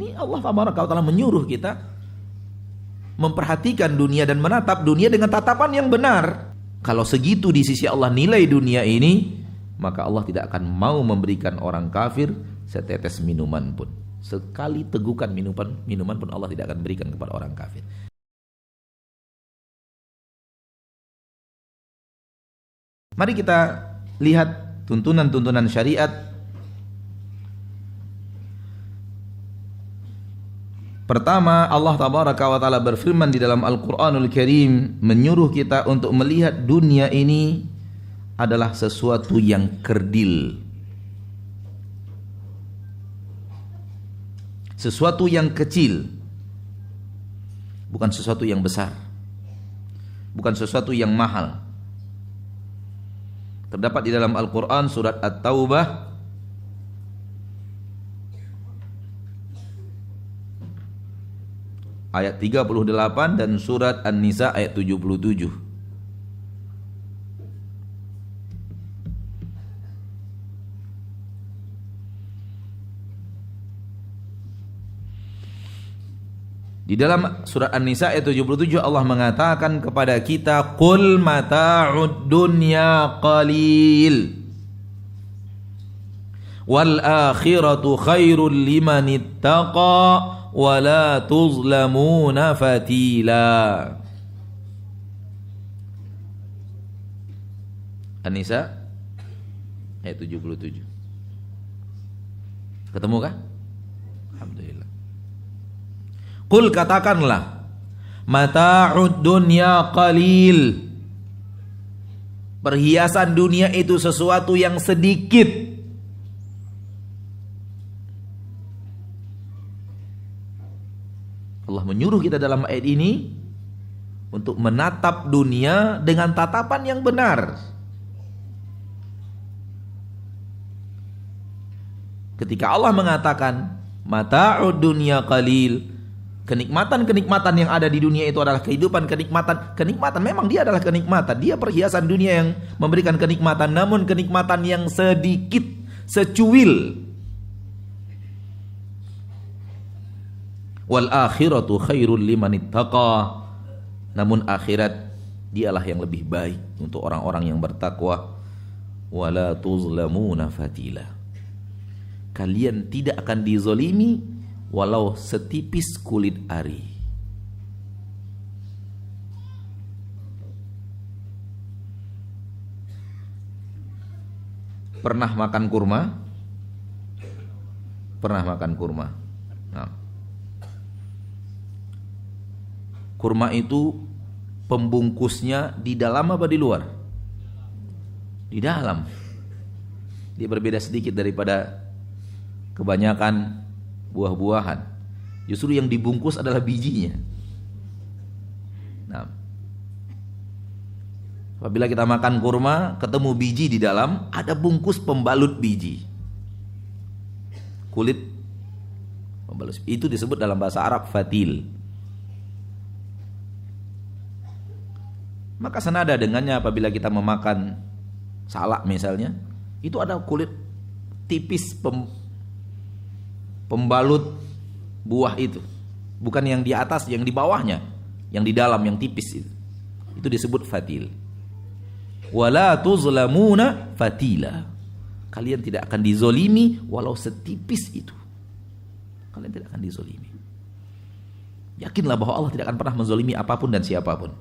Ini Allah Taala menyuruh kita memperhatikan dunia dan menatap dunia dengan tatapan yang benar. Kalau segitu di sisi Allah nilai dunia ini, maka Allah tidak akan mau memberikan orang kafir setetes minuman pun. Sekali tegukan minuman pun Allah tidak akan berikan kepada orang kafir. Mari kita lihat tuntunan-tuntunan syariat. Pertama, Allah Tabaraka wa Ta'ala berfirman di dalam Al-Quranul Karim, menyuruh kita untuk melihat dunia ini adalah sesuatu yang kerdil, sesuatu yang kecil, bukan sesuatu yang besar, bukan sesuatu yang mahal. Terdapat di dalam Al-Quran surat At-Taubah ayat 38 dan surat An-Nisa ayat 77. Di dalam surat An-Nisa ayat 77 Allah mengatakan kepada kita, qul mata'ud dunya qalil wal akhiratu khairul liman ittaqa wala tuzlamuna fatila. An-Nisa ayat 77. Ketemu kah? Alhamdulillah. Qul, katakanlah, mata'ud dunya qalil, perhiasan dunia itu sesuatu yang sedikit. Allah menyuruh kita dalam ayat ini untuk menatap dunia dengan tatapan yang benar. Ketika Allah mengatakan mata'ud dunya qalil, kenikmatan-kenikmatan yang ada di dunia itu adalah kehidupan, kenikmatan memang dia adalah kenikmatan, dia perhiasan dunia yang memberikan kenikmatan, namun kenikmatan yang sedikit, secuil. Wal akhiratu khairul liman ittaqa, namun akhirat dialah yang lebih baik untuk orang-orang yang bertakwa. Wala tuzlamuna fatila, kalian tidak akan dizolimi walau setipis kulit ari. Pernah makan kurma? Pernah makan kurma? Nah, kurma itu pembungkusnya di dalam apa di luar? Di dalam. Dia berbeda sedikit daripada kebanyakan buah-buahan. Justru yang dibungkus adalah bijinya. Nah, apabila kita makan kurma, ketemu biji di dalam, ada bungkus pembalut biji, kulit pembalut. Itu disebut dalam bahasa Arab fatil. Maka senada dengannya apabila kita memakan salak misalnya, itu ada kulit tipis pembalut buah itu, bukan yang di atas, yang di bawahnya, yang di dalam, yang tipis itu disebut fatil. Wala tuzlamuna fatila, kalian tidak akan dizolimi walau setipis itu. Kalian tidak akan dizolimi. Yakinlah bahwa Allah tidak akan pernah menzolimi apapun dan siapapun.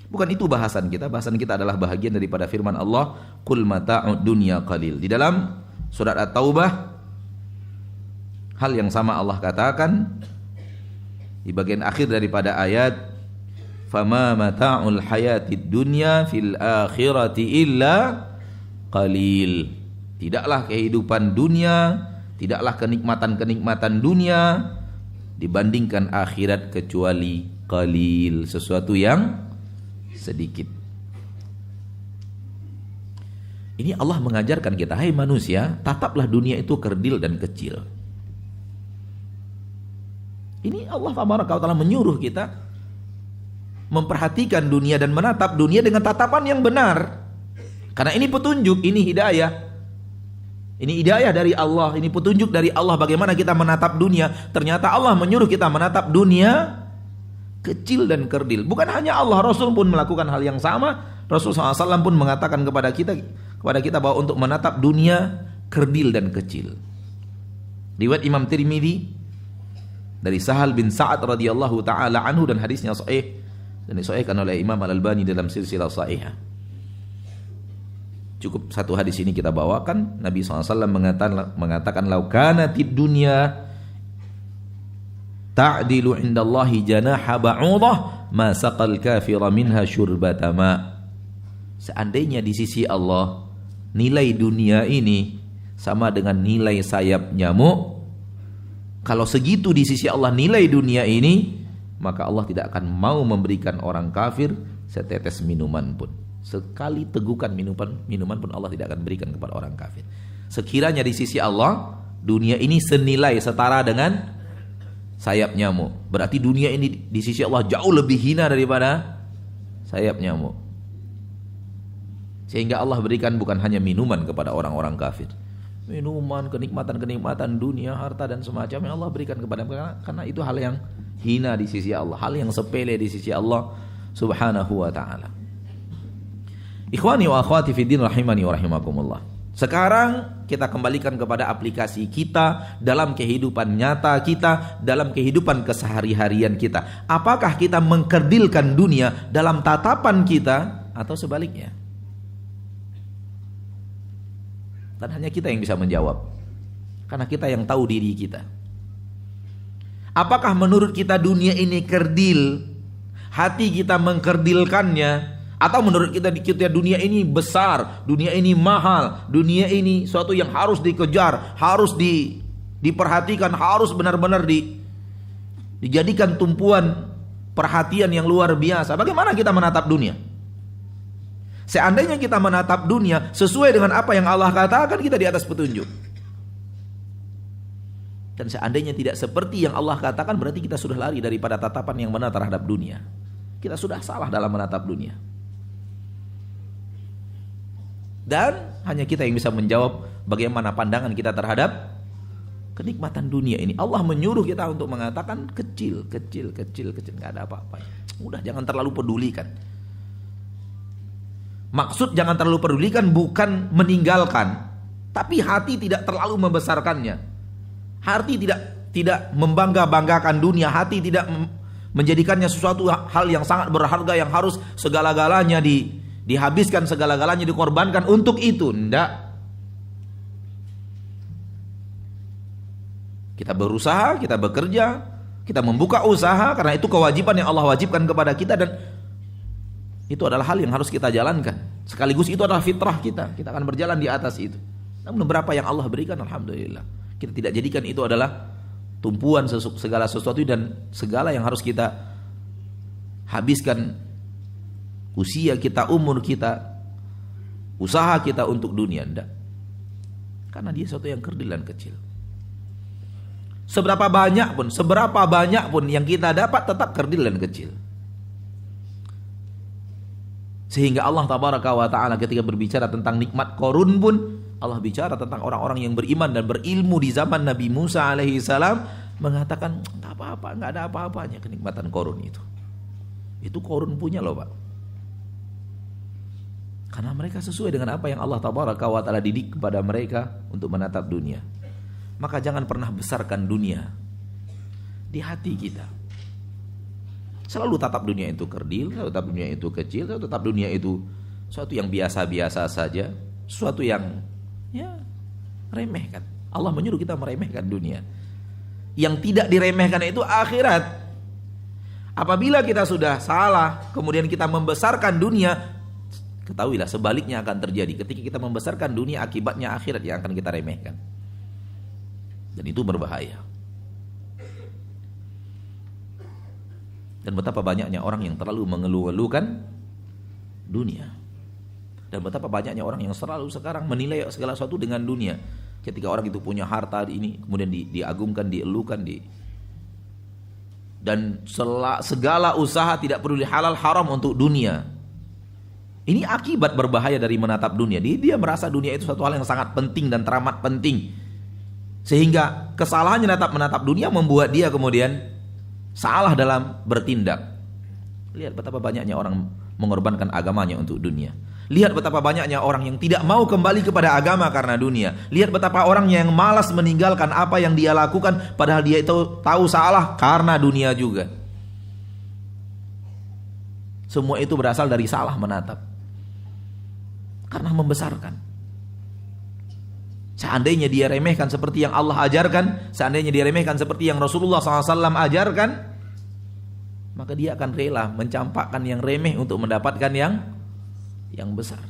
Bukan itu bahasan kita. Bahasan kita adalah bahagian daripada firman Allah, qul mata'ud dunya qalil. Di dalam surat At-Taubah hal yang sama Allah katakan di bagian akhir daripada ayat, fama mata'ul hayatid dunya fil akhirati illa qalil. Tidaklah kehidupan dunia, tidaklah kenikmatan-kenikmatan dunia dibandingkan akhirat kecuali qalil, sesuatu yang sedikit. Ini Allah mengajarkan kita, hai manusia, tataplah dunia itu kerdil dan kecil. Ini Allah Taala menyuruh kita memperhatikan dunia dan menatap dunia dengan tatapan yang benar. Karena ini petunjuk, ini hidayah. Ini hidayah dari Allah, ini petunjuk dari Allah bagaimana kita menatap dunia. Ternyata Allah menyuruh kita menatap dunia kecil dan kerdil. Bukan hanya Allah, Rasul pun melakukan hal yang sama. Rasul SAW pun mengatakan kepada kita bahwa untuk menatap dunia kerdil dan kecil. Riwayat Imam Tirmidzi dari Sahal bin Sa'ad radhiyallahu taala anhu, dan hadisnya sahih dan disahihkan oleh Imam Al-Albani dalam silsilah sahihah. Cukup satu hadis ini kita bawakan. Nabi SAW mengatakan laukanatid dunya ta'dilu indallahi janaha ba'udah ma saqal kafira minha syurbata ma. Seandainya di sisi Allah nilai dunia ini sama dengan nilai sayap nyamuk, kalau segitu di sisi Allah nilai dunia ini, maka Allah tidak akan mau memberikan orang kafir setetes minuman pun. Sekali tegukan minuman pun Allah tidak akan berikan kepada orang kafir. Sekiranya di sisi Allah dunia ini senilai setara dengan sayap nyamuk, berarti dunia ini di sisi Allah jauh lebih hina daripada sayap nyamuk. Sehingga Allah berikan bukan hanya minuman kepada orang-orang kafir, minuman, kenikmatan-kenikmatan dunia, harta dan semacamnya Allah berikan kepada mereka, karena itu hal yang hina di sisi Allah, hal yang sepele di sisi Allah Subhanahu wa taala. Ikhwani wa akhwati fiddin rahimani wa rahimakumullah. Sekarang kita kembalikan kepada aplikasi kita dalam kehidupan nyata kita, dalam kehidupan kesehari-harian kita. Apakah kita mengkerdilkan dunia dalam tatapan kita atau sebaliknya? Dan hanya kita yang bisa menjawab, karena kita yang tahu diri kita. Apakah menurut kita dunia ini kerdil, hati kita mengkerdilkannya, atau menurut kita dunia ini besar, dunia ini mahal, dunia ini suatu yang harus dikejar, harus diperhatikan, harus benar-benar dijadikan tumpuan perhatian yang luar biasa. Bagaimana kita menatap dunia? Seandainya kita menatap dunia sesuai dengan apa yang Allah katakan, kita di atas petunjuk. Dan seandainya tidak seperti yang Allah katakan, berarti kita sudah lari daripada tatapan yang benar terhadap dunia. Kita sudah salah dalam menatap dunia. Dan hanya kita yang bisa menjawab bagaimana pandangan kita terhadap kenikmatan dunia ini. Allah menyuruh kita untuk mengatakan kecil, nggak ada apa-apa. Udah, jangan terlalu pedulikan. Maksud jangan terlalu pedulikan bukan meninggalkan, tapi hati tidak terlalu membesarkannya. Hati tidak membangga-banggakan dunia, hati tidak menjadikannya sesuatu hal yang sangat berharga yang harus segala-galanya dihabiskan, segala-galanya dikorbankan untuk itu. Enggak. Kita berusaha, kita bekerja, kita membuka usaha karena itu kewajiban yang Allah wajibkan kepada kita, dan itu adalah hal yang harus kita jalankan. Sekaligus itu adalah fitrah kita. Kita akan berjalan di atas itu. Namun berapa yang Allah berikan, alhamdulillah. Kita tidak jadikan itu adalah tumpuan segala sesuatu dan segala yang harus kita habiskan usia kita, umur kita, usaha kita untuk dunia. Enggak. Karena dia sesuatu yang kerdil dan kecil. Seberapa banyak pun yang kita dapat tetap kerdil dan kecil. Sehingga Allah tabaraka wa ta'ala ketika berbicara tentang nikmat Qarun pun, Allah bicara tentang orang-orang yang beriman dan berilmu di zaman Nabi Musa alaihi salam, mengatakan enggak apa-apa, enggak ada apa-apanya kenikmatan Qarun itu. Itu Qarun punya loh, Pak. Karena mereka sesuai dengan apa yang Allah tabaraka wa ta'ala didik kepada mereka untuk menatap dunia. Maka jangan pernah besarkan dunia di hati kita. Selalu tatap dunia itu kerdil, selalu tatap dunia itu kecil, selalu tatap dunia itu sesuatu yang biasa-biasa saja, sesuatu yang remehkan. Allah menyuruh kita meremehkan dunia. Yang tidak diremehkan itu akhirat. Apabila kita sudah salah, kemudian kita membesarkan dunia, ketahuilah sebaliknya akan terjadi. Ketika kita membesarkan dunia, akibatnya akhirat yang akan kita remehkan. Dan itu berbahaya. Dan betapa banyaknya orang yang terlalu mengeluh-elukan dunia. Dan betapa banyaknya orang yang selalu sekarang menilai segala sesuatu dengan dunia. Ketika orang itu punya harta ini, kemudian diagungkan, dielukan, dan segala usaha tidak perlu halal haram untuk dunia. Ini akibat berbahaya dari menatap dunia. Dia merasa dunia itu suatu hal yang sangat penting dan teramat penting. Sehingga kesalahannya menatap dunia membuat dia kemudian salah dalam bertindak. Lihat betapa banyaknya orang mengorbankan agamanya untuk dunia. Lihat betapa banyaknya orang yang tidak mau kembali kepada agama karena dunia. Lihat betapa orangnya yang malas meninggalkan apa yang dia lakukan padahal dia itu tahu salah karena dunia juga. Semua itu berasal dari salah menatap. Karena membesarkan. Seandainya dia remehkan seperti yang Allah ajarkan, seandainya dia remehkan seperti yang Rasulullah SAW ajarkan, maka dia akan rela mencampakkan yang remeh untuk mendapatkan yang besar.